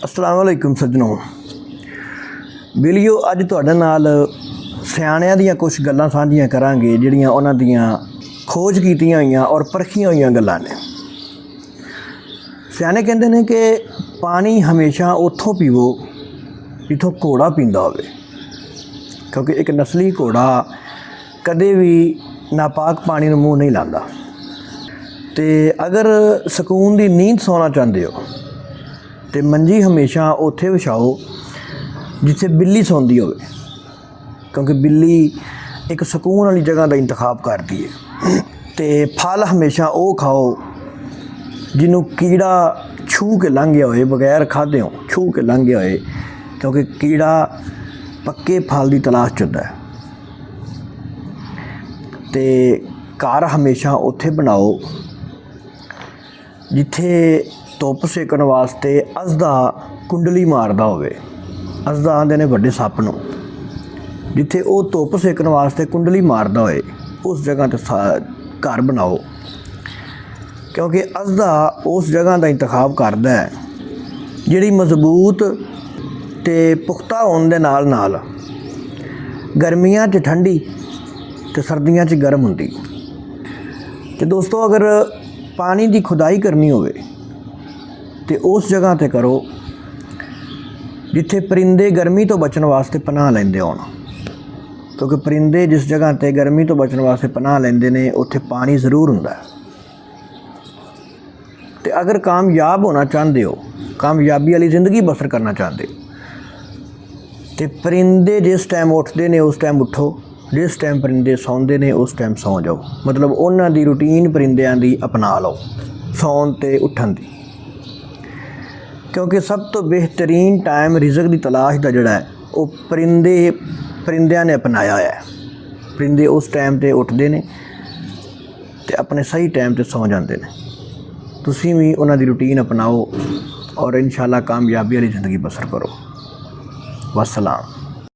अस्सलाम वालेकुम सज्जनों। बिलियो अज तुहाडे नाल सियाणियां दीयां कुछ गल्लां सांझियां करांगे जिहड़ियां उन्हां दीयां खोज कीतियां होईयां और परखियां होईयां गल्लां ने। सियाणे कहंदे ने कि पानी हमेशा उत्थों पीवो जिथों घोड़ा पींदा होवे, क्योंकि एक नस्ली घोड़ा कदे भी नापाक पानी नूं मूँह नहीं लांदा। ते अगर सकून दी नींद सोना चाहते हो तो मंजी हमेशा उत्थे विछाओ जिथे बिल्ली सौंदी होवे, क्योंकि बिल्ली एक सकून वाली जगह का इंतखाब करती है। तो फल हमेशा वो खाओ जिन्हों कीड़ा छू के लंघ गया होए, बगैर खादे हो छू के लंघ गया होए, क्योंकि कीड़ा पक्के फल की तलाश चुदा है। तो घर हमेशा उत्थे बनाओ जिथे धुप सेकण वास्ते असदा कुंडली मारदा होवे। असदा आंदे ने वड्डे सप नूं, जिथे वो धुप सेकण वास्ते कुंडली मारदा होए उस जगह ते घर बनाओ, क्योंकि असदा उस जगह का इंतखाब करदा है जिहड़ी मजबूत ते पुख्ता होने दे नाल नाल गर्मियां च ठंडी ते सर्दियां च गर्म हुंदी। ते दोस्तों, अगर पानी की खुदाई करनी होवे तो उस जगह ते करो जिथे परिंदे गर्मी तो बचन वास्ते पनाह लैंदे होण, क्योंकि परिंदे जिस जगह ते गर्मी तो बचन वास्ते पनाह लैंदे ने उत्थे पानी जरूर हुंदा है। ते अगर कामयाब होना चाहते हो, कामयाबी वाली जिंदगी बसर करना चाहते हो, तो परिंदे जिस टाइम उठते ने उस टाइम उठो, जिस टाइम परिंदे सौंदे ने उस टाइम सौ जाओ। मतलब उन्हां दी रूटीन परिंदियां दी अपना लो, सौन ते उठन दी, क्योंकि सब तो बेहतरीन टाइम रिजक की तलाश का जोड़ा है वो परिंदियां ने अपनाया है। परिंदे उस टाइम ते उठते हैं तो अपने सही टाइम ते सौ जाते हैं। तुसीं भी उन्हां दी रूटीन अपनाओ और इंशाअल्लाह कामयाबी वाली ज़िंदगी बसर करो। वस्सलाम।